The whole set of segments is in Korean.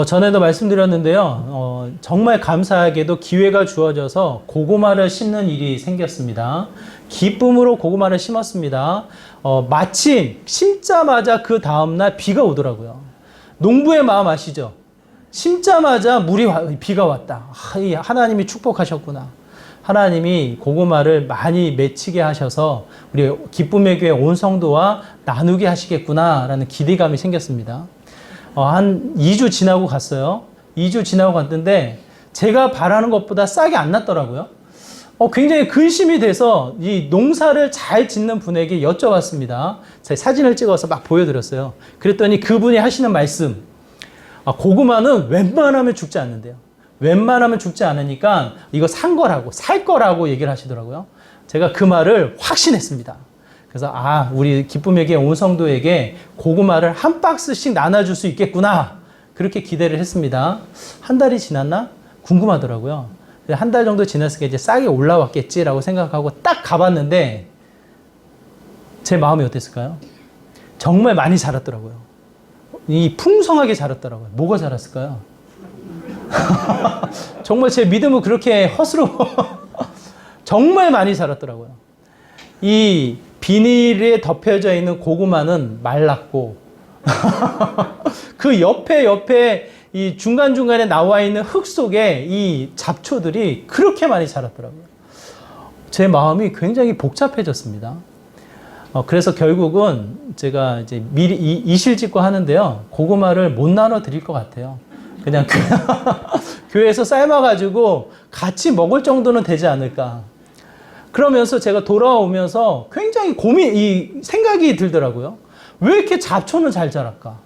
전에도 말씀드렸는데요. 정말 감사하게도 기회가 주어져서 고구마를 심는 일이 생겼습니다. 기쁨으로 고구마를 심었습니다. 마침 심자마자 그 다음날 비가 오더라고요. 농부의 마음 아시죠? 심자마자 비가 왔다. 하나님이 축복하셨구나. 하나님이 고구마를 많이 맺히게 하셔서 우리 기쁨의 교회 온 성도와 나누게 하시겠구나 라는 기대감이 생겼습니다. 한 2주 지나고 갔어요. 2주 지나고 갔는데 제가 바라는 것보다 싹이 안 났더라고요. 굉장히 근심이 돼서 이 농사를 잘 짓는 분에게 여쭤봤습니다. 제가 사진을 찍어서 막 보여드렸어요. 그랬더니 그분이 하시는 말씀, 고구마는 웬만하면 죽지 않는데요. 웬만하면 죽지 않으니까 이거 살 거라고 얘기를 하시더라고요. 제가 그 말을 확신했습니다. 그래서 우리 기쁨에게 온 성도에게 고구마를 한 박스씩 나눠줄 수 있겠구나, 그렇게 기대를 했습니다. 한 달이 지났나? 궁금하더라고요. 한 달 정도 지났으니까 이제 싹이 올라왔겠지라고 생각하고 딱 가봤는데 제 마음이 어땠을까요? 정말 많이 자랐더라고요. 풍성하게 자랐더라고요. 뭐가 자랐을까요? 정말 제 믿음은 그렇게 허스러워. 정말 많이 자랐더라고요. 이 비닐에 덮여져 있는 고구마는 말랐고 그 옆에 이 중간중간에 나와 있는 흙 속에 이 잡초들이 그렇게 많이 자랐더라고요. 제 마음이 굉장히 복잡해졌습니다. 그래서 결국은 제가 이제 미리 이실직고 하는데요. 고구마를 못 나눠 드릴 것 같아요. 그냥 교회에서 삶아가지고 같이 먹을 정도는 되지 않을까. 그러면서 제가 돌아오면서 굉장히 생각이 들더라고요. 왜 이렇게 잡초는 잘 자랄까?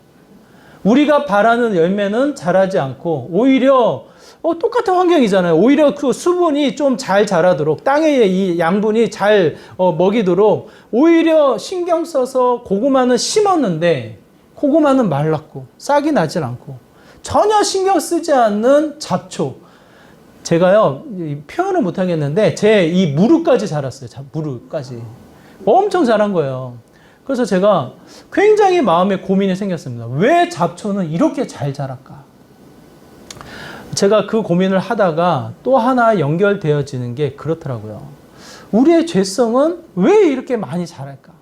우리가 바라는 열매는 자라지 않고 오히려 똑같은 환경이잖아요. 오히려 그 수분이 좀 잘 자라도록, 땅의 이 양분이 잘 먹이도록 오히려 신경 써서 고구마는 심었는데 고구마는 말랐고 싹이 나질 않고 전혀 신경 쓰지 않는 잡초. 제가요, 표현을 못 하겠는데 제 이 무릎까지 자랐어요. 무릎까지. 엄청 자란 거예요. 그래서 제가 굉장히 마음에 고민이 생겼습니다. 왜 잡초는 이렇게 잘 자랄까? 제가 그 고민을 하다가 또 하나 연결되어지는 게 그렇더라고요. 우리의 죄성은 왜 이렇게 많이 자랄까?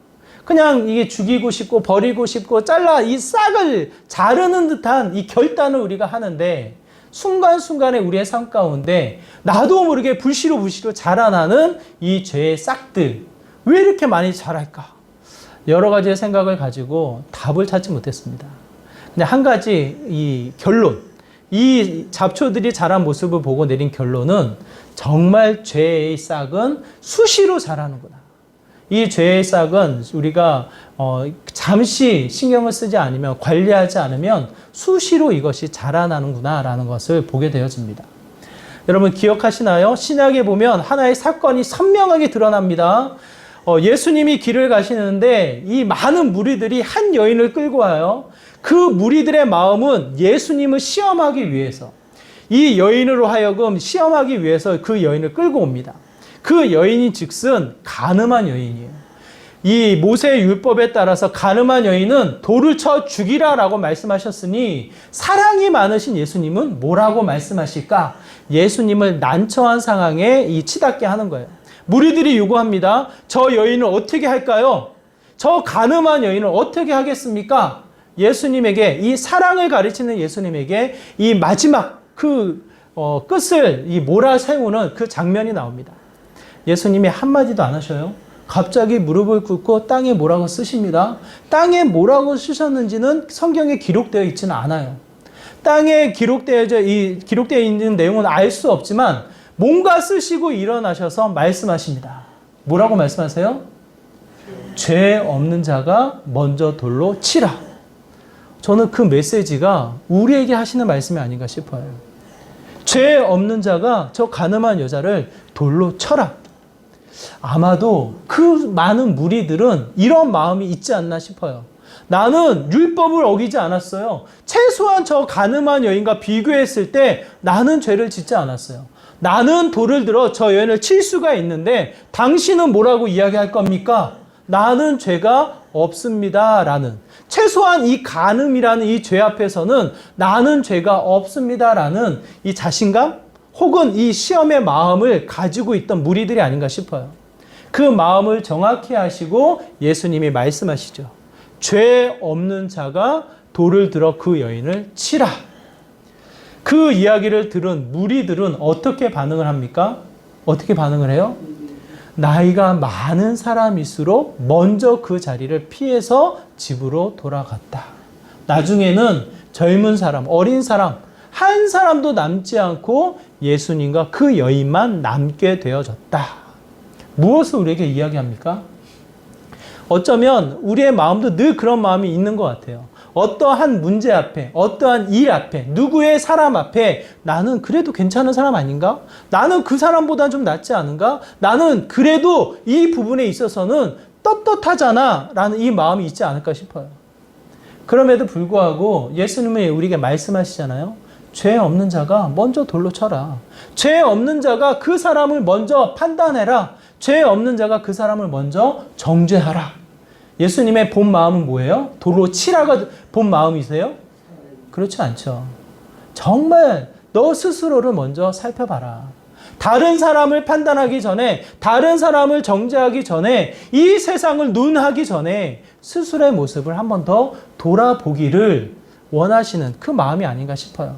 그냥 이게 죽이고 싶고 버리고 싶고 이 싹을 자르는 듯한 이 결단을 우리가 하는데 순간순간에 우리의 삶 가운데 나도 모르게 불시로 자라나는 이 죄의 싹들, 왜 이렇게 많이 자랄까? 여러 가지의 생각을 가지고 답을 찾지 못했습니다. 근데 한 가지 이 결론, 이 잡초들이 자란 모습을 보고 내린 결론은 정말 죄의 싹은 수시로 자라는구나. 이 죄의 싹은 우리가 잠시 신경을 쓰지 않으면, 관리하지 않으면 수시로 이것이 자라나는구나 라는 것을 보게 되어집니다. 여러분 기억하시나요? 신약에 보면 하나의 사건이 선명하게 드러납니다. 예수님이 길을 가시는데 이 많은 무리들이 한 여인을 끌고 와요. 그 무리들의 마음은 예수님을 시험하기 위해서, 이 여인으로 하여금 시험하기 위해서 그 여인을 끌고 옵니다. 그 여인이 즉슨 간음한 여인이에요. 이 모세의 율법에 따라서 간음한 여인은 돌을 쳐 죽이라 라고 말씀하셨으니 사랑이 많으신 예수님은 뭐라고 말씀하실까? 예수님을 난처한 상황에 치닫게 하는 거예요. 무리들이 요구합니다. 저 여인을 어떻게 할까요? 저 간음한 여인을 어떻게 하겠습니까? 예수님에게, 이 사랑을 가르치는 예수님에게 이 마지막 끝을 몰아세우는 그 장면이 나옵니다. 예수님이 한마디도 안 하셔요. 갑자기 무릎을 꿇고 땅에 뭐라고 쓰십니다. 땅에 뭐라고 쓰셨는지는 성경에 기록되어 있지는 않아요. 땅에 기록되어 있는 내용은 알 수 없지만 뭔가 쓰시고 일어나셔서 말씀하십니다. 뭐라고 말씀하세요? 죄 없는 자가 먼저 돌로 치라. 저는 그 메시지가 우리에게 하시는 말씀이 아닌가 싶어요. 죄 없는 자가 저 간음한 여자를 돌로 쳐라. 아마도 그 많은 무리들은 이런 마음이 있지 않나 싶어요. 나는 율법을 어기지 않았어요. 최소한 저 간음한 여인과 비교했을 때 나는 죄를 짓지 않았어요. 나는 돌을 들어 저 여인을 칠 수가 있는데 당신은 뭐라고 이야기할 겁니까? 나는 죄가 없습니다. 라는 최소한 이 간음이라는 이 죄 앞에서는 나는 죄가 없습니다라는 이 자신감 혹은 이 시험의 마음을 가지고 있던 무리들이 아닌가 싶어요. 그 마음을 정확히 하시고 예수님이 말씀하시죠. 죄 없는 자가 돌을 들어 그 여인을 치라. 그 이야기를 들은 무리들은 어떻게 반응을 합니까? 어떻게 반응을 해요? 나이가 많은 사람일수록 먼저 그 자리를 피해서 집으로 돌아갔다. 나중에는 젊은 사람, 어린 사람, 한 사람도 남지 않고 예수님과 그 여인만 남게 되어졌다. 무엇을 우리에게 이야기합니까? 어쩌면 우리의 마음도 늘 그런 마음이 있는 것 같아요. 어떠한 문제 앞에, 어떠한 일 앞에, 누구의 사람 앞에 나는 그래도 괜찮은 사람 아닌가? 나는 그 사람보다 좀 낫지 않은가? 나는 그래도 이 부분에 있어서는 떳떳하잖아 라는 이 마음이 있지 않을까 싶어요. 그럼에도 불구하고 예수님이 우리에게 말씀하시잖아요. 죄 없는 자가 먼저 돌로 쳐라. 죄 없는 자가 그 사람을 먼저 판단해라. 죄 없는 자가 그 사람을 먼저 정죄하라. 예수님의 본 마음은 뭐예요? 돌로 치라가 본 마음이세요? 그렇지 않죠. 정말 너 스스로를 먼저 살펴봐라. 다른 사람을 판단하기 전에, 다른 사람을 정죄하기 전에, 이 세상을 논하기 전에 스스로의 모습을 한 번 더 돌아보기를 원하시는 그 마음이 아닌가 싶어요.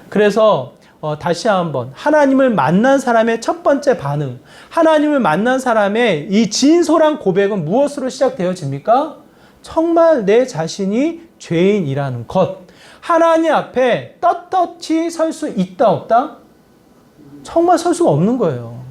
그래서 다시 한번 하나님을 만난 사람의 첫 번째 반응, 하나님을 만난 사람의 이 진솔한 고백은 무엇으로 시작되어집니까? 정말 내 자신이 죄인이라는 것. 하나님 앞에 떳떳이 설 수 있다 없다? 정말 설 수가 없는 거예요.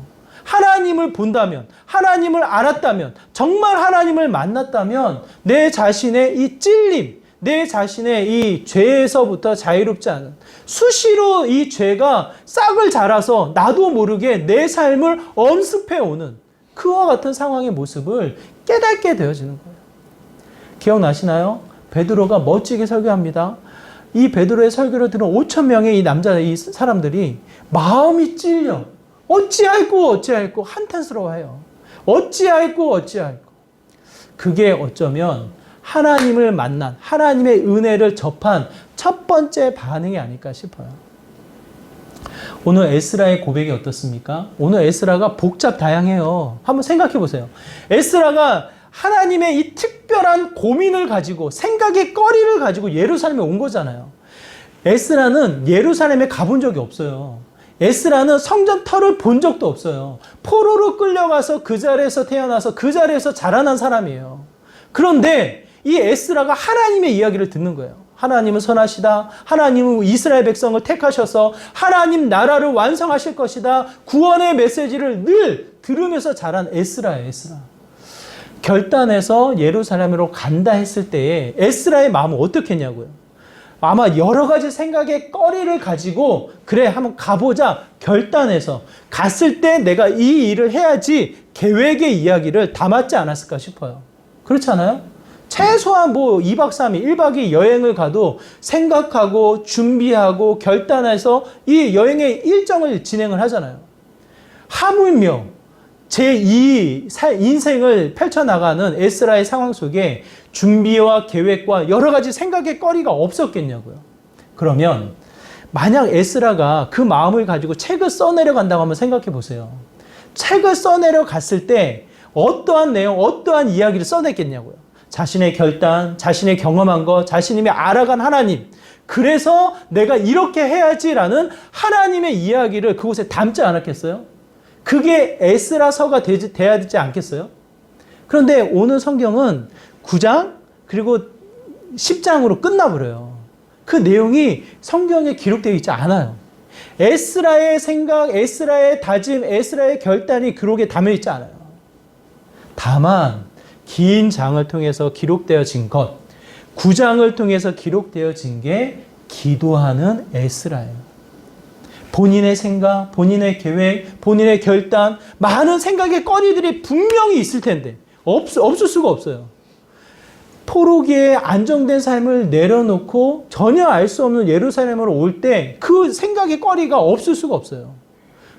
하나님을 본다면, 하나님을 알았다면, 정말 하나님을 만났다면 내 자신의 이 찔림, 내 자신의 이 죄에서부터 자유롭지 않은, 수시로 이 죄가 싹을 자라서 나도 모르게 내 삶을 엄습해오는 그와 같은 상황의 모습을 깨닫게 되어지는 거예요. 기억나시나요? 베드로가 멋지게 설교합니다. 이 베드로의 설교를 들은 5천 명의 이 사람들이 마음이 찔려 어찌할꼬 한탄스러워해요. 어찌할꼬. 그게 어쩌면 하나님을 만난, 하나님의 은혜를 접한 첫 번째 반응이 아닐까 싶어요. 오늘 에스라의 고백이 어떻습니까? 오늘 에스라가 다양해요. 한번 생각해 보세요. 에스라가 하나님의 이 특별한 고민을 가지고, 생각의 거리를 가지고 예루살렘에 온 거잖아요. 에스라는 예루살렘에 가본 적이 없어요. 에스라는 성전 터를 본 적도 없어요. 포로로 끌려가서 그 자리에서 태어나서 그 자리에서 자라난 사람이에요. 그런데 이 에스라가 하나님의 이야기를 듣는 거예요. 하나님은 선하시다. 하나님은 이스라엘 백성을 택하셔서 하나님 나라를 완성하실 것이다. 구원의 메시지를 늘 들으면서 자란 에스라예요. 에스라. 결단해서 예루살렘으로 간다 했을 때에 에스라의 마음은 어떻겠냐고요. 아마 여러 가지 생각의 거리를 가지고 그래 한번 가보자 결단해서 갔을 때 내가 이 일을 해야지 계획의 이야기를 담았지 않았을까 싶어요. 그렇지 않아요? 최소한 2박 3일, 1박 2일 여행을 가도 생각하고 준비하고 결단해서 이 여행의 일정을 진행을 하잖아요. 하물며 제2 인생을 펼쳐나가는 에스라의 상황 속에 준비와 계획과 여러 가지 생각의 거리가 없었겠냐고요. 그러면 만약 에스라가 그 마음을 가지고 책을 써내려 간다고 한번 생각해 보세요. 책을 써내려 갔을 때 어떠한 내용, 어떠한 이야기를 써냈겠냐고요. 자신의 결단, 자신의 경험한 것, 자신이 알아간 하나님. 그래서 내가 이렇게 해야지라는 하나님의 이야기를 그곳에 담지 않았겠어요? 그게 에스라서가 돼야 되지 않겠어요? 그런데 오늘 성경은 9장 그리고 10장으로 끝나버려요. 그 내용이 성경에 기록되어 있지 않아요. 에스라의 생각, 에스라의 다짐, 에스라의 결단이 기록에 담여 있지 않아요. 다만 긴 장을 통해서 기록되어진 것, 9장을 통해서 기록되어진 게 기도하는 에스라예요. 본인의 생각, 본인의 계획, 본인의 결단, 많은 생각의 거리들이 분명히 있을 텐데 없을 수가 없어요. 포로기에 안정된 삶을 내려놓고 전혀 알 수 없는 예루살렘으로 올 때 그 생각의 거리가 없을 수가 없어요.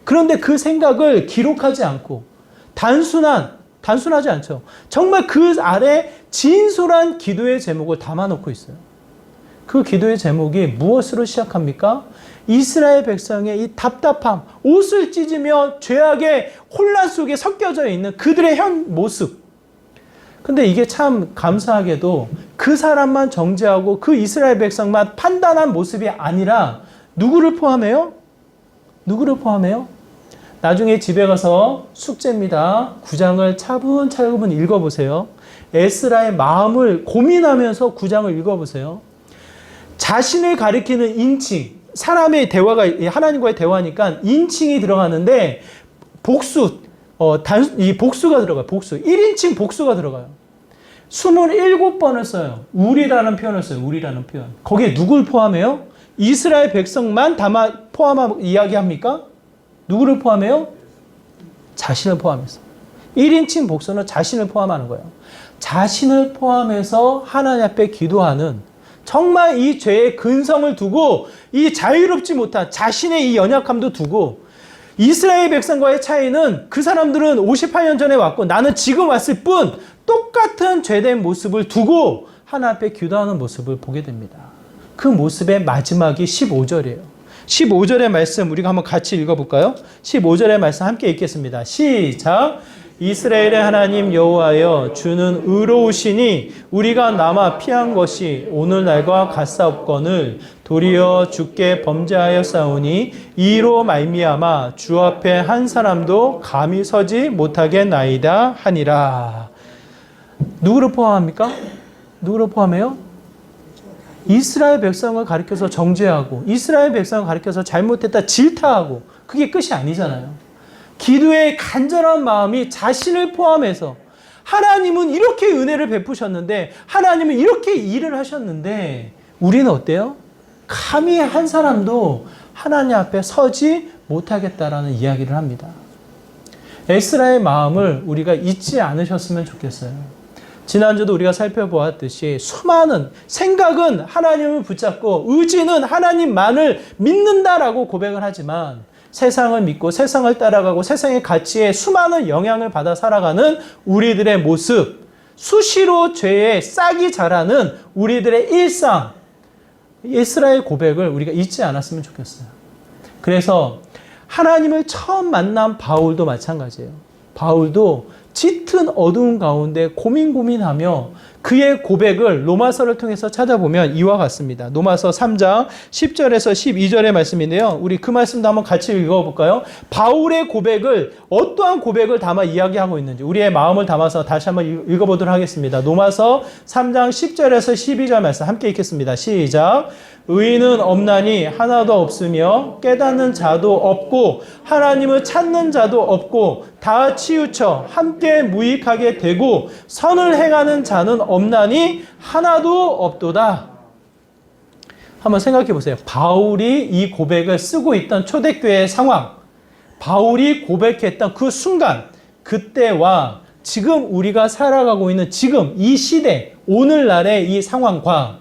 그런데 그 생각을 기록하지 않고 단순한 단순하지 않죠. 정말 그 아래 진솔한 기도의 제목을 담아놓고 있어요. 그 기도의 제목이 무엇으로 시작합니까? 이스라엘 백성의 이 답답함, 옷을 찢으며 죄악의 혼란 속에 섞여져 있는 그들의 현 모습. 근데 이게 참 감사하게도 그 사람만 정죄하고 그 이스라엘 백성만 판단한 모습이 아니라 누구를 포함해요? 누구를 포함해요? 나중에 집에 가서 숙제입니다. 9장을 차분차분 읽어보세요. 에스라의 마음을 고민하면서 9장을 읽어보세요. 자신을 가리키는 인칭, 사람의 대화가 하나님과의 대화니까 인칭이 들어가는데 복수, 이 복수가 들어가요. 복수. 1인칭 복수가 들어가요. 27번을 써요. 우리라는 표현을 써요. 우리라는 표현. 거기에 누굴 포함해요? 이스라엘 백성만 포함하고 이야기합니까? 누구를 포함해요? 자신을 포함해서. 1인칭 복수는 자신을 포함하는 거예요. 자신을 포함해서 하나님 앞에 기도하는 정말 이 죄의 근성을 두고 이 자유롭지 못한 자신의 이 연약함도 두고 이스라엘 백성과의 차이는 그 사람들은 58년 전에 왔고 나는 지금 왔을 뿐 똑같은 죄된 모습을 두고 하나님 앞에 기도하는 모습을 보게 됩니다. 그 모습의 마지막이 15절이에요. 15절의 말씀 우리가 한번 같이 읽어볼까요? 15절의 말씀 함께 읽겠습니다. 시작! 이스라엘의 하나님 여호와여 주는 의로우시니 우리가 남아 피한 것이 오늘날과 같사옵거늘 도리어 주께 범죄하여 싸우니 이로 말미암아 주 앞에 한 사람도 감히 서지 못하겠나이다 하니라. 누구를 포함합니까? 누구를 포함해요? 이스라엘 백성을 가리켜서 정죄하고 이스라엘 백성을 가리켜서 잘못했다 질타하고 그게 끝이 아니잖아요. 기도의 간절한 마음이 자신을 포함해서 하나님은 이렇게 은혜를 베푸셨는데 하나님은 이렇게 일을 하셨는데 우리는 어때요? 감히 한 사람도 하나님 앞에 서지 못하겠다라는 이야기를 합니다. 에스라의 마음을 우리가 잊지 않으셨으면 좋겠어요. 지난주도 우리가 살펴보았듯이 수많은 생각은 하나님을 붙잡고 의지는 하나님만을 믿는다라고 고백을 하지만 세상을 믿고 세상을 따라가고 세상의 가치에 수많은 영향을 받아 살아가는 우리들의 모습, 수시로 죄에 싹이 자라는 우리들의 일상, 이스라엘 고백을 우리가 잊지 않았으면 좋겠어요. 그래서 하나님을 처음 만난 바울도 마찬가지예요. 바울도 짙은 어두운 가운데 고민하며 그의 고백을 로마서를 통해서 찾아보면 이와 같습니다. 로마서 3장 10절에서 12절의 말씀인데요. 우리 그 말씀도 한번 같이 읽어볼까요? 바울의 고백을 어떠한 고백을 담아 이야기하고 있는지 우리의 마음을 담아서 다시 한번 읽어보도록 하겠습니다. 로마서 3장 10절에서 12절 말씀 함께 읽겠습니다. 시작! 의인은 없나니 하나도 없으며 깨닫는 자도 없고 하나님을 찾는 자도 없고 다 치우쳐 함께 무익하게 되고 선을 행하는 자는 없나니 하나도 없도다. 한번 생각해 보세요. 바울이 이 고백을 쓰고 있던 초대교회의 상황, 바울이 고백했던 그 순간, 그때와 지금 우리가 살아가고 있는 지금 이 시대, 오늘날의 이 상황과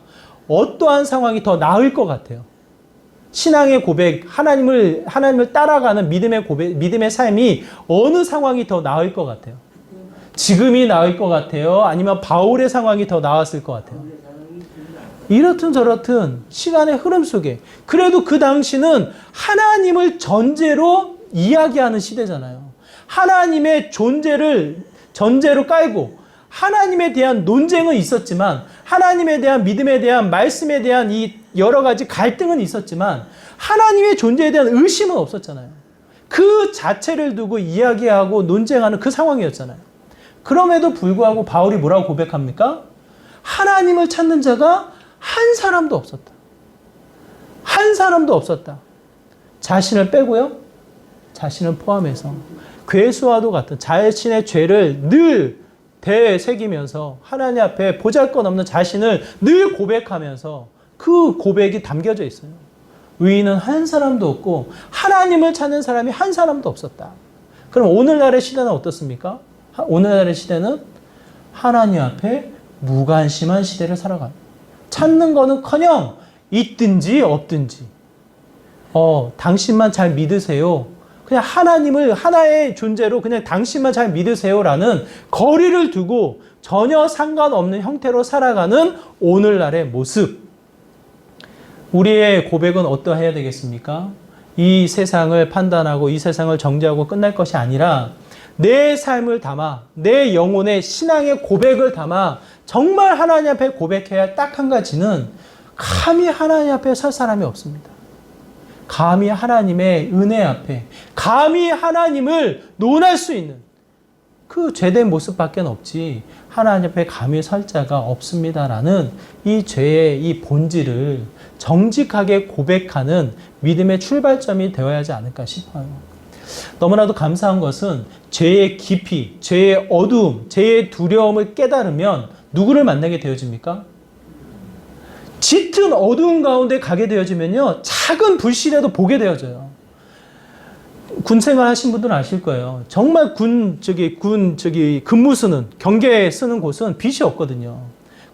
어떠한 상황이 더 나을 것 같아요? 신앙의 고백, 하나님을 따라가는 믿음의 고백, 믿음의 삶이 어느 상황이 더 나을 것 같아요? 지금이 나을 것 같아요? 아니면 바울의 상황이 더 나았을 것 같아요? 이렇든 저렇든 시간의 흐름 속에 그래도 그 당시는 하나님을 전제로 이야기하는 시대잖아요. 하나님의 존재를 전제로 깔고 하나님에 대한 논쟁은 있었지만 하나님에 대한 믿음에 대한 말씀에 대한 이 여러 가지 갈등은 있었지만 하나님의 존재에 대한 의심은 없었잖아요. 그 자체를 두고 이야기하고 논쟁하는 그 상황이었잖아요. 그럼에도 불구하고 바울이 뭐라고 고백합니까? 하나님을 찾는 자가 한 사람도 없었다. 한 사람도 없었다. 자신을 빼고요. 자신을 포함해서 괴수와도 같은 자신의 죄를 늘 되새기면서 하나님 앞에 보잘것없는 자신을 늘 고백하면서 그 고백이 담겨져 있어요. 의인은 한 사람도 없고 하나님을 찾는 사람이 한 사람도 없었다. 그럼 오늘날의 시대는 어떻습니까? 오늘날의 시대는 하나님 앞에 무관심한 시대를 살아가요. 찾는 거는커녕 있든지 없든지 당신만 잘 믿으세요. 그냥 하나님을 하나의 존재로 그냥 당신만 잘 믿으세요라는 거리를 두고 전혀 상관없는 형태로 살아가는 오늘날의 모습. 우리의 고백은 어떠해야 되겠습니까? 이 세상을 판단하고 이 세상을 정죄하고 끝날 것이 아니라 내 삶을 담아, 내 영혼의 신앙의 고백을 담아 정말 하나님 앞에 고백해야 할 딱 한 가지는 감히 하나님 앞에 설 사람이 없습니다. 감히 하나님의 은혜 앞에, 감히 하나님을 논할 수 있는 그 죄된 모습밖에 없지 하나님 앞에 감히 설 자가 없습니다라는 이 죄의 이 본질을 정직하게 고백하는 믿음의 출발점이 되어야 하지 않을까 싶어요. 너무나도 감사한 것은 죄의 깊이, 죄의 어두움, 죄의 두려움을 깨달으면 누구를 만나게 되어집니까? 짙은 어두운 가운데 가게 되어지면요, 작은 불씨라도 보게 되어져요. 군 생활 하신 분들은 아실 거예요. 정말 근무 쓰는, 경계 쓰는 곳은 빛이 없거든요.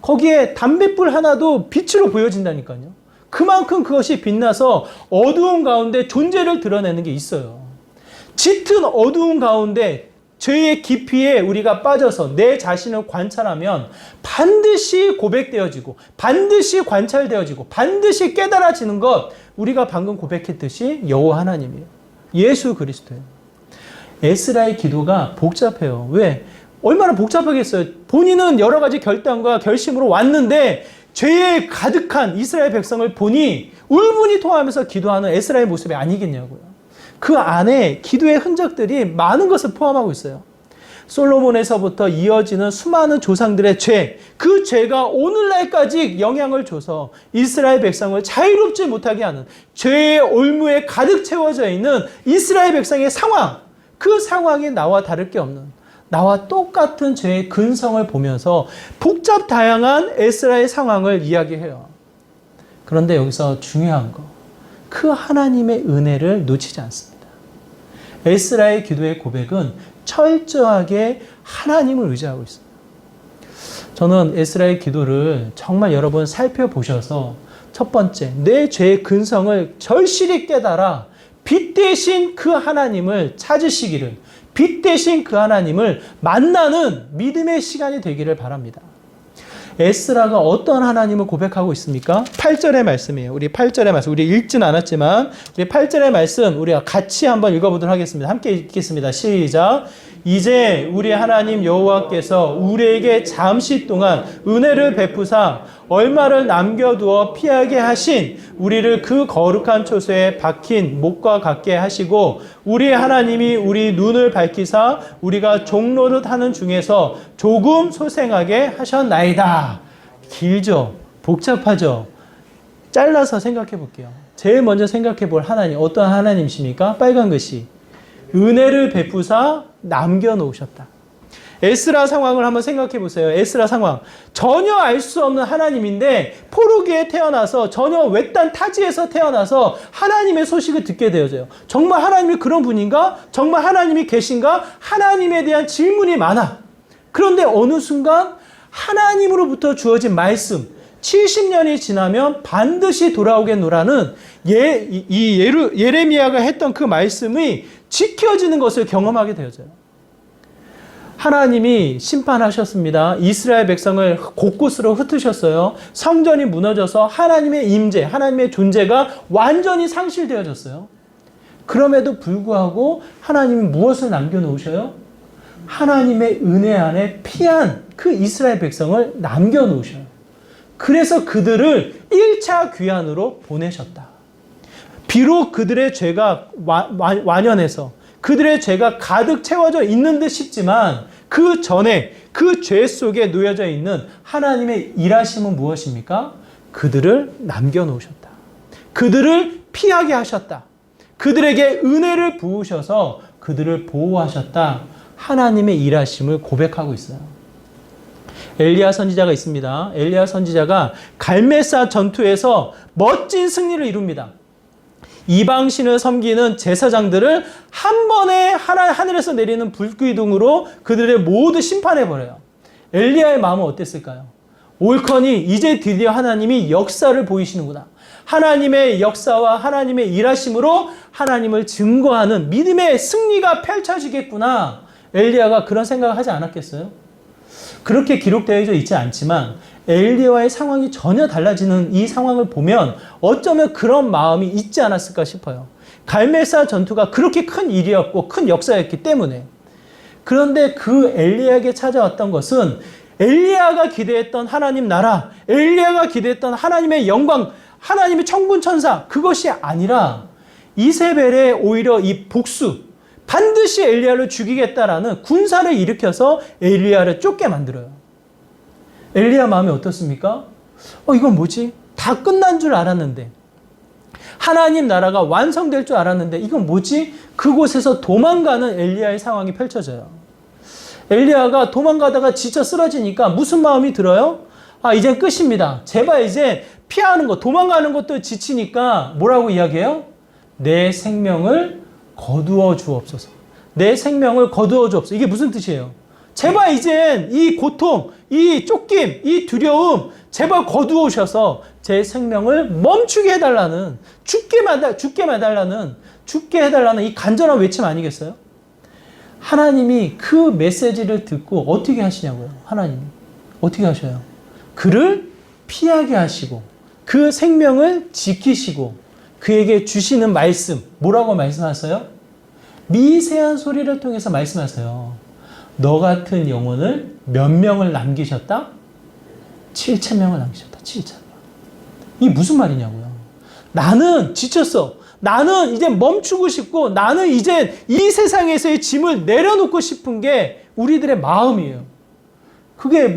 거기에 담뱃불 하나도 빛으로 보여진다니까요. 그만큼 그것이 빛나서 어두운 가운데 존재를 드러내는 게 있어요. 짙은 어두운 가운데 죄의 깊이에 우리가 빠져서 내 자신을 관찰하면 반드시 고백되어지고 반드시 관찰되어지고 반드시 깨달아지는 것, 우리가 방금 고백했듯이 여호와 하나님이에요. 예수 그리스도예요. 에스라의 기도가 복잡해요. 왜? 얼마나 복잡하겠어요. 본인은 여러 가지 결단과 결심으로 왔는데 죄에 가득한 이스라엘 백성을 보니 울분이 통하면서 기도하는 에스라의 모습이 아니겠냐고요. 그 안에 기도의 흔적들이 많은 것을 포함하고 있어요. 솔로몬에서부터 이어지는 수많은 조상들의 죄, 그 죄가 오늘날까지 영향을 줘서 이스라엘 백성을 자유롭지 못하게 하는 죄의 올무에 가득 채워져 있는 이스라엘 백성의 상황, 그 상황이 나와 다를 게 없는, 나와 똑같은 죄의 근성을 보면서 복잡 다양한 에스라의 상황을 이야기해요. 그런데 여기서 중요한 거, 그 하나님의 은혜를 놓치지 않습니다. 에스라의 기도의 고백은 철저하게 하나님을 의지하고 있습니다. 저는 에스라의 기도를 정말 여러분 살펴보셔서 첫 번째, 내 죄의 근성을 절실히 깨달아 빛 대신 그 하나님을 찾으시기를, 빛 대신 그 하나님을 만나는 믿음의 시간이 되기를 바랍니다. 에스라가 어떤 하나님을 고백하고 있습니까? 8절의 말씀이에요. 우리 8절의 말씀, 우리 읽진 않았지만 우리 8절의 말씀 우리가 같이 한번 읽어보도록 하겠습니다. 함께 읽겠습니다. 시작. 이제 우리 하나님 여호와께서 우리에게 잠시 동안 은혜를 베푸사 얼마를 남겨두어 피하게 하신 우리를 그 거룩한 초소에 박힌 목과 같게 하시고 우리 하나님이 우리 눈을 밝히사 우리가 종로릇 하는 중에서 조금 소생하게 하셨나이다. 길죠? 복잡하죠? 잘라서 생각해 볼게요. 제일 먼저 생각해 볼 하나님, 어떤 하나님이십니까? 빨간 글씨. 은혜를 베푸사 남겨놓으셨다. 에스라 상황을 한번 생각해 보세요. 에스라 상황. 전혀 알 수 없는 하나님인데 포로기에 태어나서 전혀 외딴 타지에서 태어나서 하나님의 소식을 듣게 되어져요. 정말 하나님이 그런 분인가? 정말 하나님이 계신가? 하나님에 대한 질문이 많아. 그런데 어느 순간 하나님으로부터 주어진 말씀, 70년이 지나면 반드시 돌아오겠노라는 예레미야가 했던 그 말씀이 지켜지는 것을 경험하게 되어져요. 하나님이 심판하셨습니다. 이스라엘 백성을 곳곳으로 흩으셨어요. 성전이 무너져서 하나님의 임재, 하나님의 존재가 완전히 상실되어졌어요. 그럼에도 불구하고 하나님이 무엇을 남겨놓으셔요? 하나님의 은혜 안에 피한 그 이스라엘 백성을 남겨놓으셔요. 그래서 그들을 1차 귀환으로 보내셨다. 비록 그들의 죄가 완연해서 그들의 죄가 가득 채워져 있는 듯 싶지만 그 전에 그 죄 속에 놓여져 있는 하나님의 일하심은 무엇입니까? 그들을 남겨놓으셨다. 그들을 피하게 하셨다. 그들에게 은혜를 부으셔서 그들을 보호하셨다. 하나님의 일하심을 고백하고 있어요. 엘리야 선지자가 있습니다. 엘리야 선지자가 갈멜사 전투에서 멋진 승리를 이룹니다. 이방신을 섬기는 제사장들을 한 번에 하늘에서 내리는 불기둥으로 그들을 모두 심판해버려요. 엘리야의 마음은 어땠을까요? 옳거니 이제 드디어 하나님이 역사를 보이시는구나. 하나님의 역사와 하나님의 일하심으로 하나님을 증거하는 믿음의 승리가 펼쳐지겠구나. 엘리야가 그런 생각을 하지 않았겠어요? 그렇게 기록되어 있지 않지만 엘리야의 상황이 전혀 달라지는 이 상황을 보면 어쩌면 그런 마음이 있지 않았을까 싶어요. 갈멜사 전투가 그렇게 큰 일이었고 큰 역사였기 때문에. 그런데 그 엘리야에게 찾아왔던 것은 엘리야가 기대했던 하나님 나라, 엘리야가 기대했던 하나님의 영광, 하나님의 천군천사, 그것이 아니라 이세벨의 오히려 이 복수, 반드시 엘리야를 죽이겠다라는 군사를 일으켜서 엘리야를 쫓게 만들어요. 엘리야 마음이 어떻습니까? 이건 뭐지? 다 끝난 줄 알았는데, 하나님 나라가 완성될 줄 알았는데 이건 뭐지? 그곳에서 도망가는 엘리야의 상황이 펼쳐져요. 엘리야가 도망가다가 지쳐 쓰러지니까 무슨 마음이 들어요? 이젠 끝입니다. 제발 이제 피하는 것, 도망가는 것도 지치니까 뭐라고 이야기해요? 내 생명을 거두어 주옵소서. 내 생명을 거두어 주옵소서. 이게 무슨 뜻이에요? 제발 이젠 이 고통, 이 쫓김, 이 두려움 제발 거두어 오셔서 제 생명을 멈추게 해달라는, 죽게 해달라는 이 간절한 외침 아니겠어요? 하나님이 그 메시지를 듣고 어떻게 하시냐고요. 하나님이 어떻게 하셔요? 그를 피하게 하시고 그 생명을 지키시고 그에게 주시는 말씀, 뭐라고 말씀하세요? 미세한 소리를 통해서 말씀하세요. 너 같은 영혼을 몇 명을 남기셨다? 7,000명을 남기셨다. 7,000명. 이게 무슨 말이냐고요. 나는 지쳤어. 나는 이제 멈추고 싶고 나는 이제 이 세상에서의 짐을 내려놓고 싶은 게 우리들의 마음이에요. 그게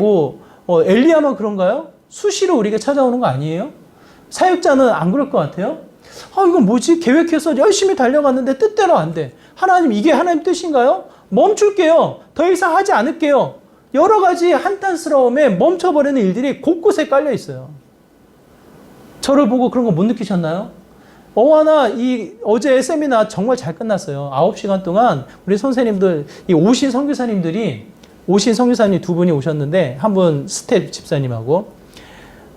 엘리야만 그런가요? 수시로 우리에게 찾아오는 거 아니에요? 사역자는 안 그럴 것 같아요? 이건 뭐지? 계획해서 열심히 달려갔는데 뜻대로 안 돼. 하나님, 이게 하나님 뜻인가요? 멈출게요. 더 이상 하지 않을게요. 여러 가지 한탄스러움에 멈춰버리는 일들이 곳곳에 깔려 있어요. 저를 보고 그런 거 못 느끼셨나요? 어제 세미나 정말 잘 끝났어요. 9시간 동안 우리 선생님들, 오신 선교사님 두 분이 오셨는데, 한 분 스텝 집사님하고,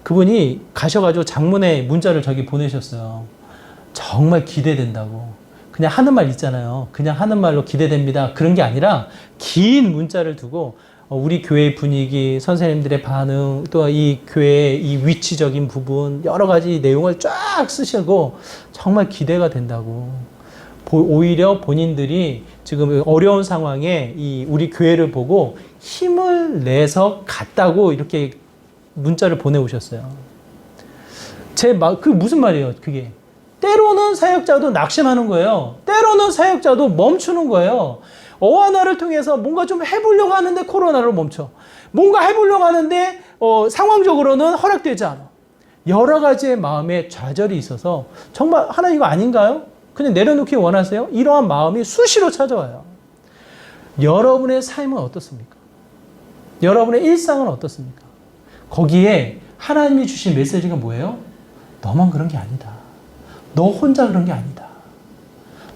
그분이 가셔가지고 장문의 문자를 저기 보내셨어요. 정말 기대된다고. 그냥 하는 말 있잖아요. 그냥 하는 말로 기대됩니다. 그런 게 아니라 긴 문자를 두고 우리 교회의 분위기, 선생님들의 반응, 또 이 교회의 이 위치적인 부분, 여러 가지 내용을 쫙 쓰시고 정말 기대가 된다고. 오히려 본인들이 지금 어려운 상황에 우리 교회를 보고 힘을 내서 갔다고 이렇게 문자를 보내오셨어요. 그게 무슨 말이에요, 그게? 때로는 사역자도 낙심하는 거예요. 때로는 사역자도 멈추는 거예요. 어하나를 통해서 뭔가 좀 해보려고 하는데 코로나로 멈춰. 뭔가 해보려고 하는데 상황적으로는 허락되지 않아. 여러 가지의 마음에 좌절이 있어서 정말 하나님 이거 아닌가요? 그냥 내려놓기 원하세요? 이러한 마음이 수시로 찾아와요. 여러분의 삶은 어떻습니까? 여러분의 일상은 어떻습니까? 거기에 하나님이 주신 메시지가 뭐예요? 너만 그런 게 아니다. 너 혼자 그런 게 아니다.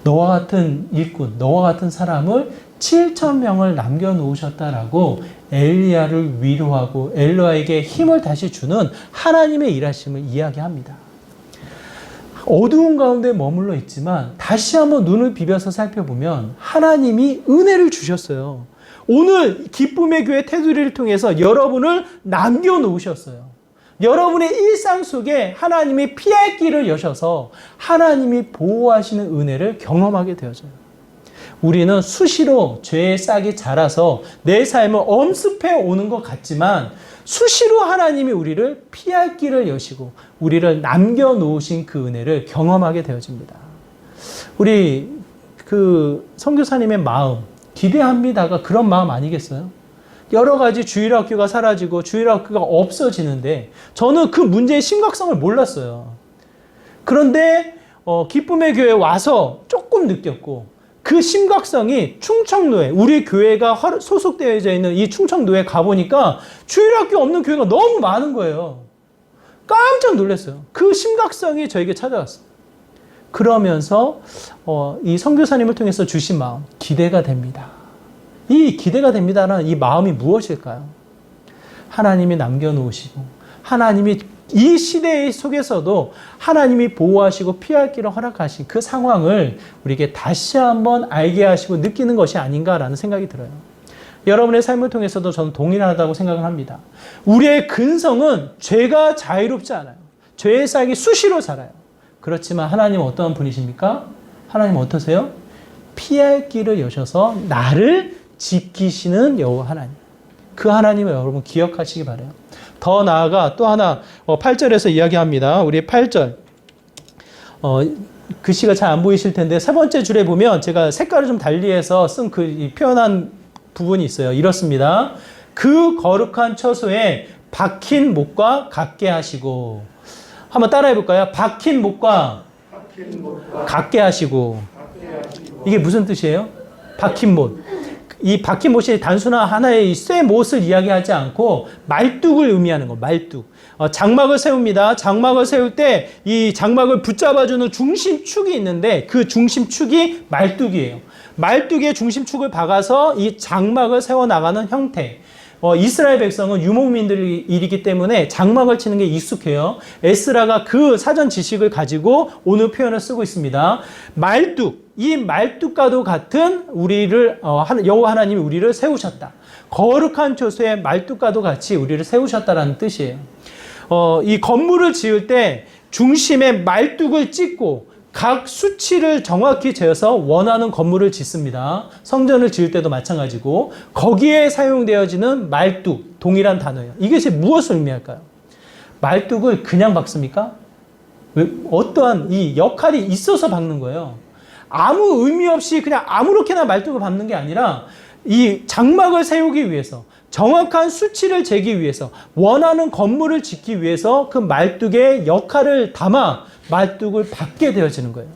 너와 같은 일꾼, 너와 같은 사람을 7,000명을 남겨놓으셨다라고 엘리야를 위로하고 엘리야에게 힘을 다시 주는 하나님의 일하심을 이야기합니다. 어두운 가운데 머물러 있지만 다시 한번 눈을 비벼서 살펴보면 하나님이 은혜를 주셨어요. 오늘 기쁨의 교회 테두리를 통해서 여러분을 남겨놓으셨어요. 여러분의 일상 속에 하나님이 피할 길을 여셔서 하나님이 보호하시는 은혜를 경험하게 되어져요. 우리는 수시로 죄의 싹이 자라서 내 삶을 엄습해 오는 것 같지만 수시로 하나님이 우리를 피할 길을 여시고 우리를 남겨놓으신 그 은혜를 경험하게 되어집니다. 우리 선교사님의 마음, 기대합니다가 그런 마음 아니겠어요? 여러 가지 주일학교가 사라지고 주일학교가 없어지는데 저는 그 문제의 심각성을 몰랐어요. 그런데 기쁨의 교회에 와서 조금 느꼈고 그 심각성이 충청로에 우리 교회가 소속되어져 있는 이 충청로에 가보니까 주일학교 없는 교회가 너무 많은 거예요. 깜짝 놀랐어요. 그 심각성이 저에게 찾아왔어요. 그러면서 이 선교사님을 통해서 주신 마음, 기대가 됩니다. 이 기대가 됩니다라는 이 마음이 무엇일까요? 하나님이 남겨놓으시고 하나님이 이 시대 속에서도 하나님이 보호하시고 피할 길을 허락하신 그 상황을 우리에게 다시 한번 알게 하시고 느끼는 것이 아닌가라는 생각이 들어요. 여러분의 삶을 통해서도 저는 동일하다고 생각을 합니다. 우리의 근성은 죄가 자유롭지 않아요. 죄의 싹이 수시로 자라요. 그렇지만 하나님은 어떠한 분이십니까? 하나님은 어떠세요? 피할 길을 여셔서 나를 지키시는 여호와 하나님. 그 하나님을 여러분 기억하시기 바라요. 더 나아가 또 하나 8절에서 이야기합니다. 우리 8절 글씨가 잘 안 보이실 텐데 세 번째 줄에 보면 제가 색깔을 좀 달리해서 쓴 그 표현한 부분이 있어요. 이렇습니다. 그 거룩한 처소에 박힌 못과 같게 하시고, 한번 따라해 볼까요? 박힌 못과 같게 하시고. 이게 무슨 뜻이에요? 박힌 못. 이 박힌 못이 단순한 하나의 쇠 못을 이야기하지 않고 말뚝을 의미하는 거. 말뚝. 장막을 세웁니다. 장막을 세울 때 이 장막을 붙잡아주는 중심축이 있는데 그 중심축이 말뚝이에요. 말뚝에 중심축을 박아서 이 장막을 세워나가는 형태. 이스라엘 백성은 유목민들이기 때문에 장막을 치는 게 익숙해요. 에스라가 그 사전 지식을 가지고 오늘 표현을 쓰고 있습니다. 말뚝, 이 말뚝과도 같은 우리를 여호와 하나님이 우리를 세우셨다. 거룩한 처소에 말뚝과도 같이 우리를 세우셨다라는 뜻이에요. 이 건물을 지을 때 중심에 말뚝을 찍고 각 수치를 정확히 재어서 원하는 건물을 짓습니다. 성전을 지을 때도 마찬가지고 거기에 사용되어지는 말뚝, 동일한 단어예요. 이것이 무엇을 의미할까요? 말뚝을 그냥 박습니까? 어떠한 이 역할이 있어서 박는 거예요. 아무 의미 없이 그냥 아무렇게나 말뚝을 박는 게 아니라 이 장막을 세우기 위해서, 정확한 수치를 재기 위해서, 원하는 건물을 짓기 위해서 그 말뚝의 역할을 담아 말뚝을 박게 되어지는 거예요.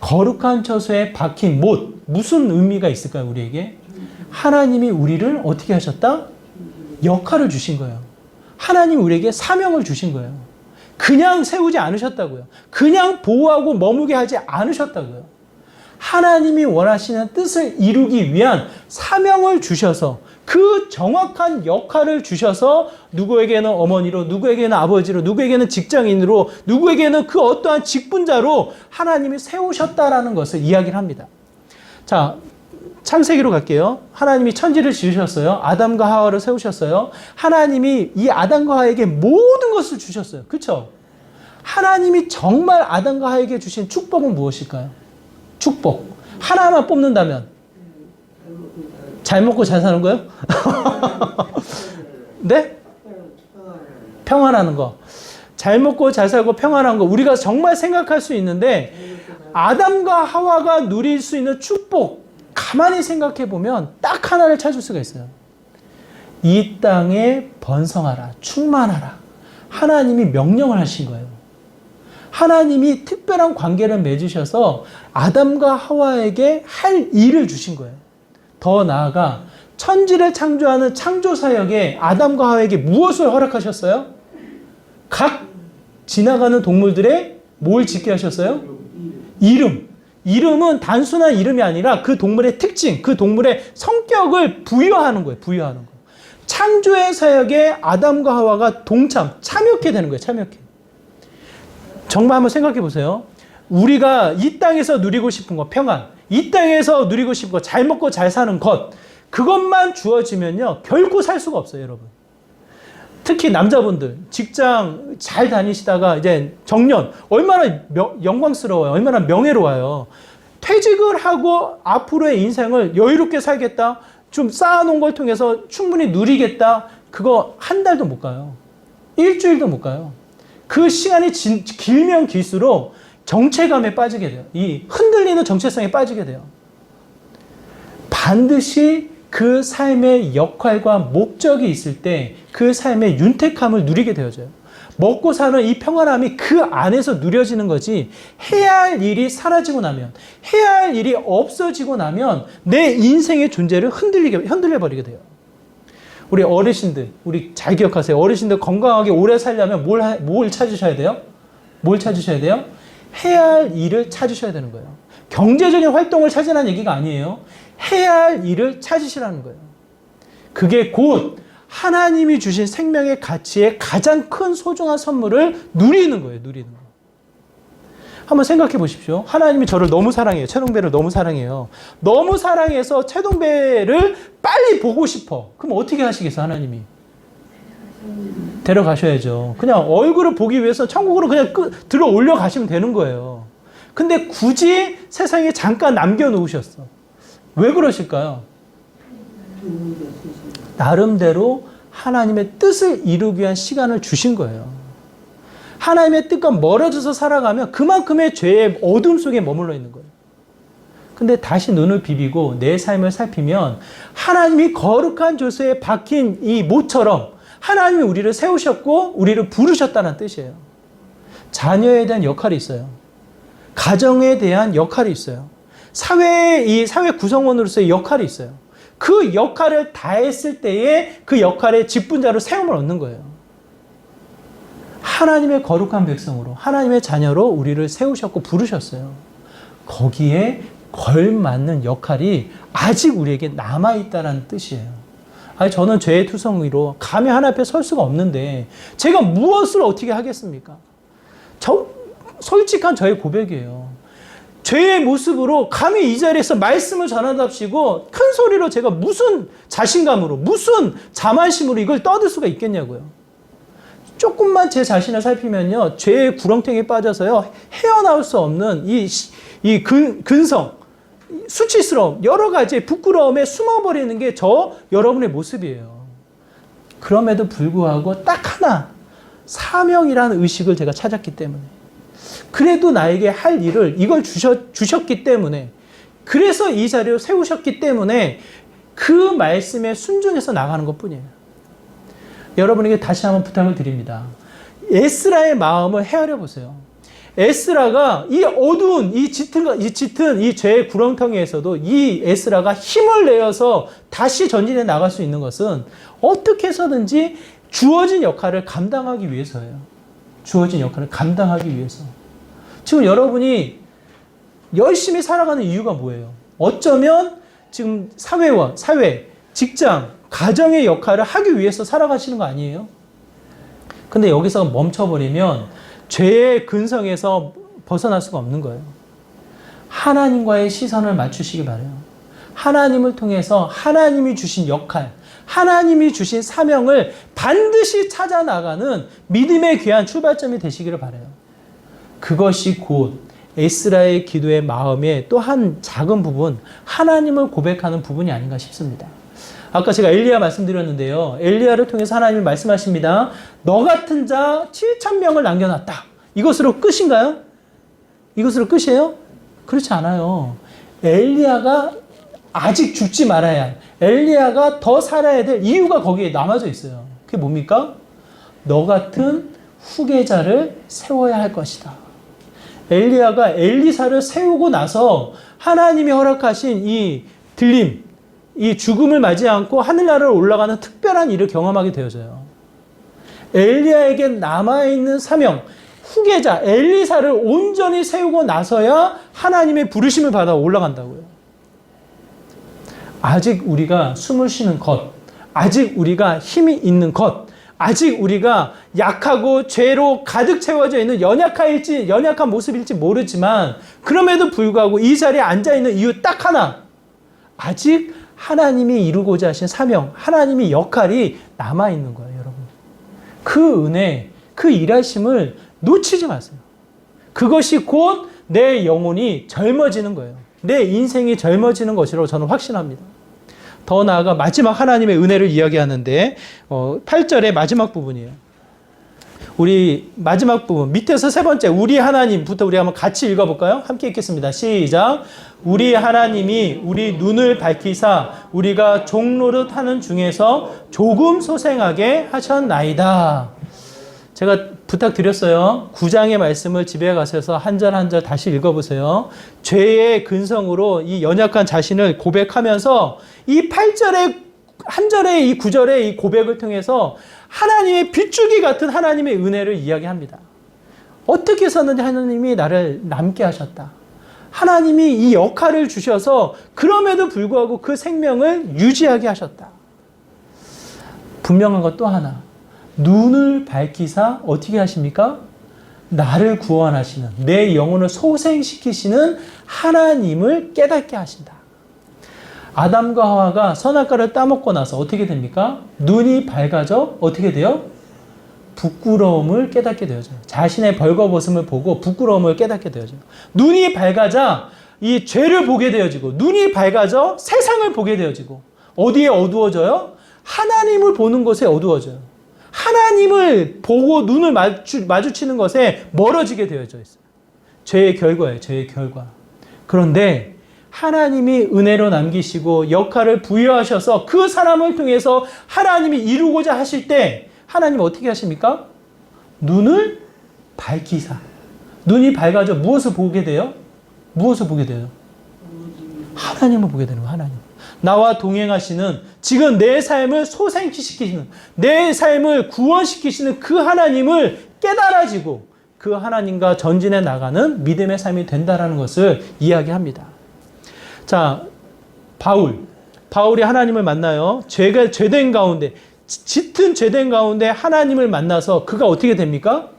거룩한 처소에 박힌 못, 무슨 의미가 있을까요, 우리에게? 하나님이 우리를 어떻게 하셨다? 역할을 주신 거예요. 하나님이 우리에게 사명을 주신 거예요. 그냥 세우지 않으셨다고요. 그냥 보호하고 머무게 하지 않으셨다고요. 하나님이 원하시는 뜻을 이루기 위한 사명을 주셔서 그 정확한 역할을 주셔서 누구에게는 어머니로, 누구에게는 아버지로, 누구에게는 직장인으로, 누구에게는 그 어떠한 직분자로 하나님이 세우셨다라는 것을 이야기를 합니다. 자, 창세기로 갈게요. 하나님이 천지를 지으셨어요. 아담과 하와를 세우셨어요. 하나님이 이 아담과 하와에게 모든 것을 주셨어요. 그렇죠? 하나님이 정말 아담과 하와에게 주신 축복은 무엇일까요? 축복. 하나만 뽑는다면 잘 먹고 잘 사는 거요? 네? 평안하는 거. 잘 먹고 잘 살고 평안한 거. 우리가 정말 생각할 수 있는데 아담과 하와가 누릴 수 있는 축복, 가만히 생각해 보면 딱 하나를 찾을 수가 있어요. 이 땅에 번성하라, 충만하라. 하나님이 명령을 하신 거예요. 하나님이 특별한 관계를 맺으셔서 아담과 하와에게 할 일을 주신 거예요. 더 나아가 천지를 창조하는 창조사역에 아담과 하와에게 무엇을 허락하셨어요? 각 지나가는 동물들의 뭘 짓게 하셨어요? 이름. 이름은 단순한 이름이 아니라 그 동물의 특징, 그 동물의 성격을 부여하는 거예요. 부여하는 거. 창조의 사역에 아담과 하와가 참여하게 되는 거예요. 참여하게. 정말 한번 생각해 보세요. 우리가 이 땅에서 누리고 싶은 것, 평안, 이 땅에서 누리고 싶은 것, 잘 먹고 잘 사는 것, 그것만 주어지면요, 결코 살 수가 없어요, 여러분. 특히 남자분들, 직장 잘 다니시다가 이제 정년, 얼마나 영광스러워요. 얼마나 명예로워요. 퇴직을 하고 앞으로의 인생을 여유롭게 살겠다, 좀 쌓아놓은 걸 통해서 충분히 누리겠다, 그거 한 달도 못 가요. 일주일도 못 가요. 그 시간이 길면 길수록 정체감에 빠지게 돼요. 이 흔들리는 정체성에 빠지게 돼요. 반드시 그 삶의 역할과 목적이 있을 때 그 삶의 윤택함을 누리게 되어져요. 먹고 사는 이 평안함이 그 안에서 누려지는 거지, 해야 할 일이 사라지고 나면, 해야 할 일이 없어지고 나면 내 인생의 존재를 흔들려버리게 돼요. 우리 어르신들, 우리 잘 기억하세요. 어르신들 건강하게 오래 살려면 뭘 찾으셔야 돼요? 뭘 찾으셔야 돼요? 해야 할 일을 찾으셔야 되는 거예요. 경제적인 활동을 찾으라는 얘기가 아니에요. 해야 할 일을 찾으시라는 거예요. 그게 곧 하나님이 주신 생명의 가치의 가장 큰 소중한 선물을 누리는 거예요. 누리는 거. 한번 생각해 보십시오. 하나님이 저를 너무 사랑해요. 최동배를 너무 사랑해요. 너무 사랑해서 최동배를 빨리 보고 싶어. 그럼 어떻게 하시겠어요, 하나님이? 데려가셔야죠. 그냥 얼굴을 보기 위해서 천국으로 그냥 들어 올려 가시면 되는 거예요. 근데 굳이 세상에 잠깐 남겨놓으셨어. 왜 그러실까요? 나름대로 하나님의 뜻을 이루기 위한 시간을 주신 거예요. 하나님의 뜻과 멀어져서 살아가면 그만큼의 죄의 어둠 속에 머물러 있는 거예요. 근데 다시 눈을 비비고 내 삶을 살피면 하나님이 거룩한 조서에 박힌 이 모처럼 하나님이 우리를 세우셨고 우리를 부르셨다는 뜻이에요. 자녀에 대한 역할이 있어요. 가정에 대한 역할이 있어요. 이 사회 구성원으로서의 역할이 있어요. 그 역할을 다했을 때에 그 역할의 직분자로 세움을 얻는 거예요. 하나님의 거룩한 백성으로, 하나님의 자녀로 우리를 세우셨고 부르셨어요. 거기에 걸맞는 역할이 아직 우리에게 남아있다는 뜻이에요. 아니, 저는 죄의 투성이로 감히 하나님 앞에 설 수가 없는데 제가 무엇을 어떻게 하겠습니까? 솔직한 저의 고백이에요. 죄의 모습으로 감히 이 자리에서 말씀을 전한답시고 큰 소리로 제가 무슨 자신감으로, 무슨 자만심으로 이걸 떠들 수가 있겠냐고요. 조금만 제 자신을 살피면요, 죄의 구렁텅이에 빠져서요, 헤어나올 수 없는 이 근성, 수치스러움, 여러 가지 부끄러움에 숨어버리는 게 여러분의 모습이에요. 그럼에도 불구하고 딱 하나, 사명이라는 의식을 제가 찾았기 때문에, 그래도 나에게 할 일을 이걸 주셨기 때문에, 그래서 이 자리로 세우셨기 때문에 그 말씀에 순종해서 나가는 것 뿐이에요. 여러분에게 다시 한번 부탁을 드립니다. 에스라의 마음을 헤아려 보세요. 에스라가 이 어두운, 이 짙은 이 죄의 구렁텅이에서도 이 에스라가 힘을 내어서 다시 전진해 나갈 수 있는 것은 어떻게 해서든지 주어진 역할을 감당하기 위해서예요. 주어진 역할을 감당하기 위해서. 지금 여러분이 열심히 살아가는 이유가 뭐예요? 어쩌면 지금 사회, 직장, 가정의 역할을 하기 위해서 살아가시는 거 아니에요? 근데 여기서 멈춰버리면 죄의 근성에서 벗어날 수가 없는 거예요. 하나님과의 시선을 맞추시기 바라요. 하나님을 통해서 하나님이 주신 역할, 하나님이 주신 사명을 반드시 찾아 나가는 믿음의 귀한 출발점이 되시기를 바라요. 그것이 곧 에스라의 기도의 마음의 또 한 작은 부분, 하나님을 고백하는 부분이 아닌가 싶습니다. 아까 제가 엘리야 말씀드렸는데요. 엘리야를 통해서 하나님이 말씀하십니다. 너 같은 자 7,000명을 남겨놨다. 이것으로 끝인가요? 이것으로 끝이에요? 그렇지 않아요. 엘리야가 아직 죽지 말아야 할, 엘리야가 더 살아야 될 이유가 거기에 남아져 있어요. 그게 뭡니까? 너 같은 후계자를 세워야 할 것이다. 엘리야가 엘리사를 세우고 나서 하나님이 허락하신 이 들림, 이 죽음을 맞이 않고 하늘나라로 올라가는 특별한 일을 경험하게 되어져요. 엘리야에게 남아있는 사명, 후계자, 엘리사를 온전히 세우고 나서야 하나님의 부르심을 받아 올라간다고요. 아직 우리가 숨을 쉬는 것, 아직 우리가 힘이 있는 것, 아직 우리가 약하고 죄로 가득 채워져 있는 연약한 모습일지 모르지만 그럼에도 불구하고 이 자리에 앉아있는 이유 딱 하나, 아직 하나님이 이루고자 하신 사명, 하나님의 역할이 남아있는 거예요, 여러분. 그 은혜, 그 일하심을 놓치지 마세요. 그것이 곧 내 영혼이 젊어지는 거예요. 내 인생이 젊어지는 것이라고 저는 확신합니다. 더 나아가 마지막 하나님의 은혜를 이야기하는데 8절의 마지막 부분이에요. 우리 마지막 부분 밑에서 세 번째 우리 하나님부터 우리 한번 같이 읽어볼까요? 함께 읽겠습니다. 시작. 우리 하나님이 우리 눈을 밝히사 우리가 종노릇 하는 중에서 조금 소생하게 하셨나이다. 제가 부탁드렸어요. 9장의 말씀을 집에 가셔서 한 절 한 절 다시 읽어보세요. 죄의 근성으로 이 연약한 자신을 고백하면서 이 8절의 한 절의 이 9절의 이 고백을 통해서 하나님의 빗줄기 같은 하나님의 은혜를 이야기합니다. 어떻게 해서든지 하나님이 나를 남게 하셨다. 하나님이 이 역할을 주셔서 그럼에도 불구하고 그 생명을 유지하게 하셨다. 분명한 것 또 하나. 눈을 밝히사 어떻게 하십니까? 나를 구원하시는, 내 영혼을 소생시키시는 하나님을 깨닫게 하신다. 아담과 하와가 선악과를 따먹고 나서 어떻게 됩니까? 눈이 밝아져 어떻게 돼요? 부끄러움을 깨닫게 되어져요. 자신의 벌거벗음을 보고 부끄러움을 깨닫게 되어져요. 눈이 밝아져 이 죄를 보게 되어지고, 눈이 밝아져 세상을 보게 되어지고, 어디에 어두워져요? 하나님을 보는 것에 어두워져요. 하나님을 보고 눈을 마주치는 것에 멀어지게 되어져 있어요. 죄의 결과예요. 죄의 결과. 그런데 하나님이 은혜로 남기시고 역할을 부여하셔서 그 사람을 통해서 하나님이 이루고자 하실 때 하나님 어떻게 하십니까? 눈을 밝히사. 눈이 밝아져 무엇을 보게 돼요? 무엇을 보게 돼요? 하나님을 보게 되는 거예요. 하나님. 나와 동행하시는, 지금 내 삶을 소생시키시는, 내 삶을 구원시키시는 그 하나님을 깨달아지고 그 하나님과 전진해 나가는 믿음의 삶이 된다는 것을 이야기합니다. 자, 바울이 하나님을 만나요. 죄된 가운데, 짙은 죄된 가운데 하나님을 만나서 그가 어떻게 됩니까?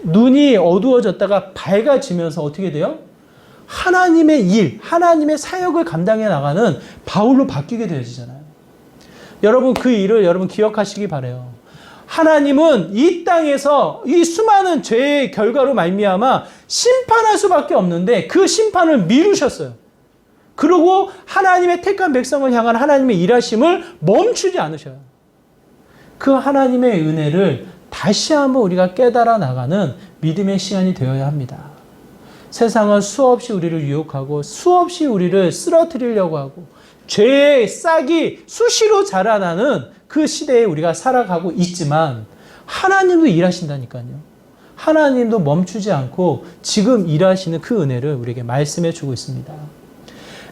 눈이 어두워졌다가 밝아지면서 어떻게 돼요? 하나님의 일, 하나님의 사역을 감당해 나가는 바울로 바뀌게 되어지잖아요. 여러분, 그 일을 여러분 기억하시기 바라요. 하나님은 이 땅에서 이 수많은 죄의 결과로 말미암아 심판할 수밖에 없는데 그 심판을 미루셨어요. 그리고 하나님의 택한 백성을 향한 하나님의 일하심을 멈추지 않으셔요. 그 하나님의 은혜를 다시 한번 우리가 깨달아 나가는 믿음의 시간이 되어야 합니다. 세상은 수없이 우리를 유혹하고 수없이 우리를 쓰러뜨리려고 하고 죄의 싹이 수시로 자라나는 그 시대에 우리가 살아가고 있지만 하나님도 일하신다니까요. 하나님도 멈추지 않고 지금 일하시는 그 은혜를 우리에게 말씀해 주고 있습니다.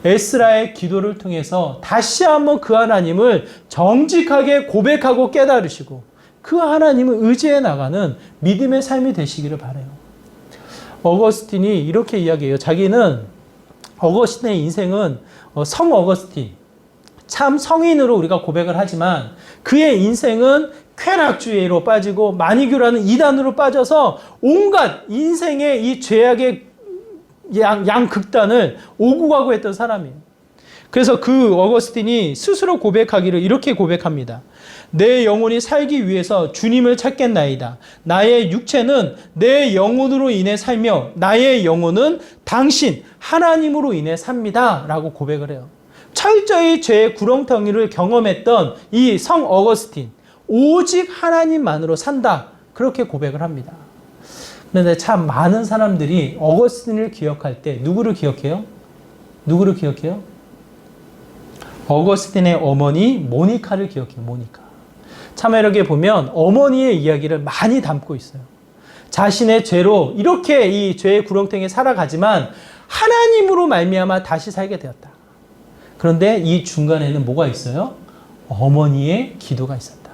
에스라의 기도를 통해서 다시 한번 그 하나님을 정직하게 고백하고 깨달으시고 그 하나님을 의지해 나가는 믿음의 삶이 되시기를 바라요. 어거스틴이 이렇게 이야기해요. 어거스틴의 인생은 성 어거스틴, 참 성인으로 우리가 고백을 하지만 그의 인생은 쾌락주의로 빠지고 마니교라는 이단으로 빠져서 온갖 인생의 이 죄악의 양극단을 오고 가고 했던 사람이에요. 그래서 그 어거스틴이 스스로 고백하기를 이렇게 고백합니다. 내 영혼이 살기 위해서 주님을 찾겠나이다. 나의 육체는 내 영혼으로 인해 살며 나의 영혼은 당신 하나님으로 인해 삽니다. 라고 고백을 해요. 철저히 죄의 구렁텅이를 경험했던 이 성 어거스틴, 오직 하나님만으로 산다. 그렇게 고백을 합니다. 그런데 참 많은 사람들이 어거스틴을 기억할 때 누구를 기억해요? 누구를 기억해요? 어거스틴의 어머니 모니카를 기억해요. 모니카. 참 이렇게 보면 어머니의 이야기를 많이 담고 있어요. 자신의 죄로 이렇게 이 죄의 구렁텅이에 살아가지만 하나님으로 말미암아 다시 살게 되었다. 그런데 이 중간에는 뭐가 있어요? 어머니의 기도가 있었다.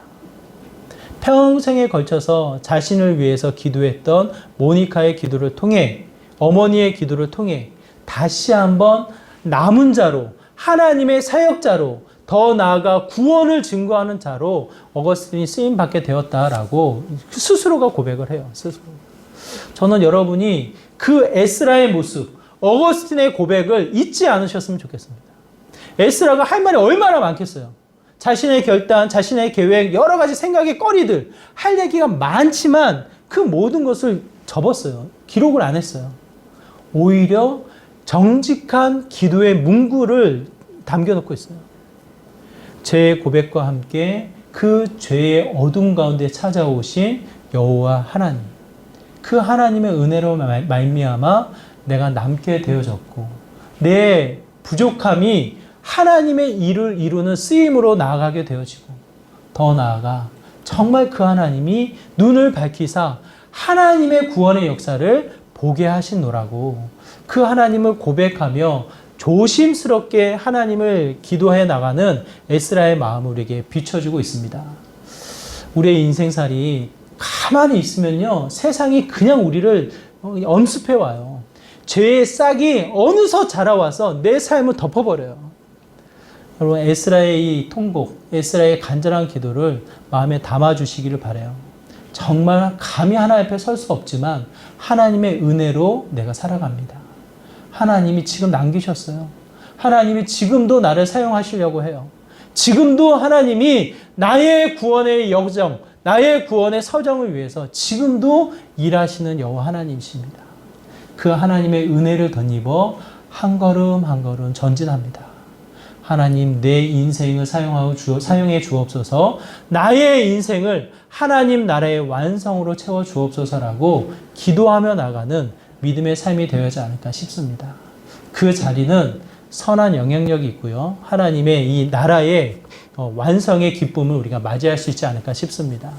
평생에 걸쳐서 자신을 위해서 기도했던 모니카의 기도를 통해, 어머니의 기도를 통해 다시 한번 남은 자로, 하나님의 사역자로, 더 나아가 구원을 증거하는 자로 어거스틴이 쓰임받게 되었다라고 스스로가 고백을 해요. 스스로. 저는 여러분이 그 에스라의 모습, 어거스틴의 고백을 잊지 않으셨으면 좋겠습니다. 에스라가 할 말이 얼마나 많겠어요. 자신의 결단, 자신의 계획, 여러 가지 생각의 거리들, 할 얘기가 많지만 그 모든 것을 접었어요. 기록을 안 했어요. 오히려 정직한 기도의 문구를 남겨놓고 있어요. 죄의 고백과 함께 그 죄의 어둠 가운데 찾아오신 여호와 하나님, 그 하나님의 은혜로 말미암아 내가 남게 되어졌고 내 부족함이 하나님의 일을 이루는 쓰임으로 나아가게 되어지고 더 나아가 정말 그 하나님이 눈을 밝히사 하나님의 구원의 역사를 보게 하시노라고 그 하나님을 고백하며 조심스럽게 하나님을 기도해 나가는 에스라의 마음을 우리에게 비춰주고 있습니다. 우리의 인생살이 가만히 있으면요, 세상이 그냥 우리를 엄습해 와요. 죄의 싹이 어느덧 자라와서 내 삶을 덮어버려요. 여러분 에스라의 이 통곡, 에스라의 간절한 기도를 마음에 담아주시기를 바라요. 정말 감히 하나님 앞에 설 수 없지만 하나님의 은혜로 내가 살아갑니다. 하나님이 지금 남기셨어요. 하나님이 지금도 나를 사용하시려고 해요. 지금도 하나님이 나의 구원의 여정, 나의 구원의 서정을 위해서 지금도 일하시는 여호와 하나님이십니다. 그 하나님의 은혜를 덧입어 한 걸음 한 걸음 전진합니다. 하나님 내 인생을 사용해 주옵소서. 나의 인생을 하나님 나라의 완성으로 채워 주옵소서라고 기도하며 나가는 믿음의 삶이 되어야지 않을까 싶습니다. 그 자리는 선한 영향력이 있고요. 하나님의 이 나라의 완성의 기쁨을 우리가 맞이할 수 있지 않을까 싶습니다.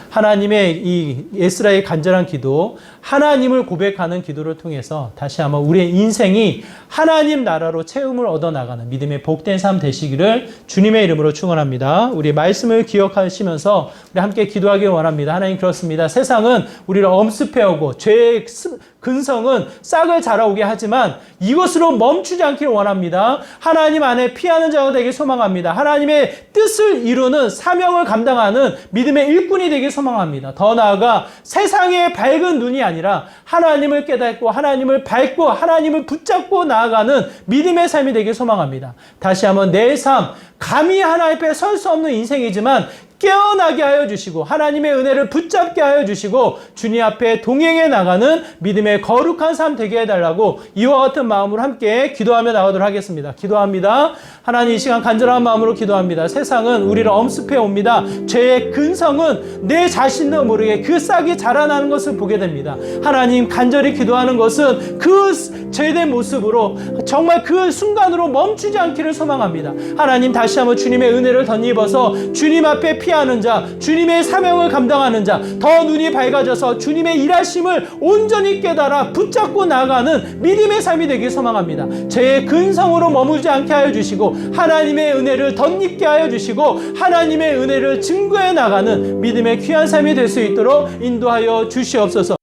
하나님의 이 에스라의 간절한 기도, 하나님을 고백하는 기도를 통해서 다시 한번 우리의 인생이 하나님 나라로 체험을 얻어나가는 믿음의 복된 삶 되시기를 주님의 이름으로 축원합니다. 우리 말씀을 기억하시면서 우리 함께 기도하길 원합니다. 하나님 그렇습니다. 세상은 우리를 엄습해오고 죄의 근성은 싹을 자라오게 하지만 이것으로 멈추지 않기를 원합니다. 하나님 안에 피하는 자가 되길 소망합니다. 하나님의 뜻을 이루는 사명을 감당하는 믿음의 일꾼이 되길 소망합니다. 더 나아가 세상의 밝은 눈이 아니라 하나님을 깨닫고 하나님을 밟고 하나님을 붙잡고 나아가는 믿음의 삶이 되길 소망합니다. 다시 한번 내 삶, 감히 하나님 앞에 설 수 없는 인생이지만 깨어나게 하여 주시고 하나님의 은혜를 붙잡게 하여 주시고 주님 앞에 동행해 나가는 믿음의 거룩한 삶 되게 해달라고 이와 같은 마음으로 함께 기도하며 나가도록 하겠습니다. 기도합니다. 하나님 이 시간 간절한 마음으로 기도합니다. 세상은 우리를 엄습해 옵니다. 죄의 근성은 내 자신도 모르게 그 싹이 자라나는 것을 보게 됩니다. 하나님 간절히 기도하는 것은 그 죄된 모습으로 정말 그 순간으로 멈추지 않기를 소망합니다. 하나님 다시 한번 주님의 은혜를 덧입어서 주님 앞에 피하는 자, 주님의 사명을 감당하는 자, 더 눈이 밝아져서 주님의 일하심을 온전히 깨달아 붙잡고 나가는 믿음의 삶이 되길 소망합니다. 죄의 근성으로 머물지 않게 하여 주시고 하나님의 은혜를 덧입게 하여 주시고 하나님의 은혜를 증거해 나가는 믿음의 귀한 삶이 될 수 있도록 인도하여 주시옵소서.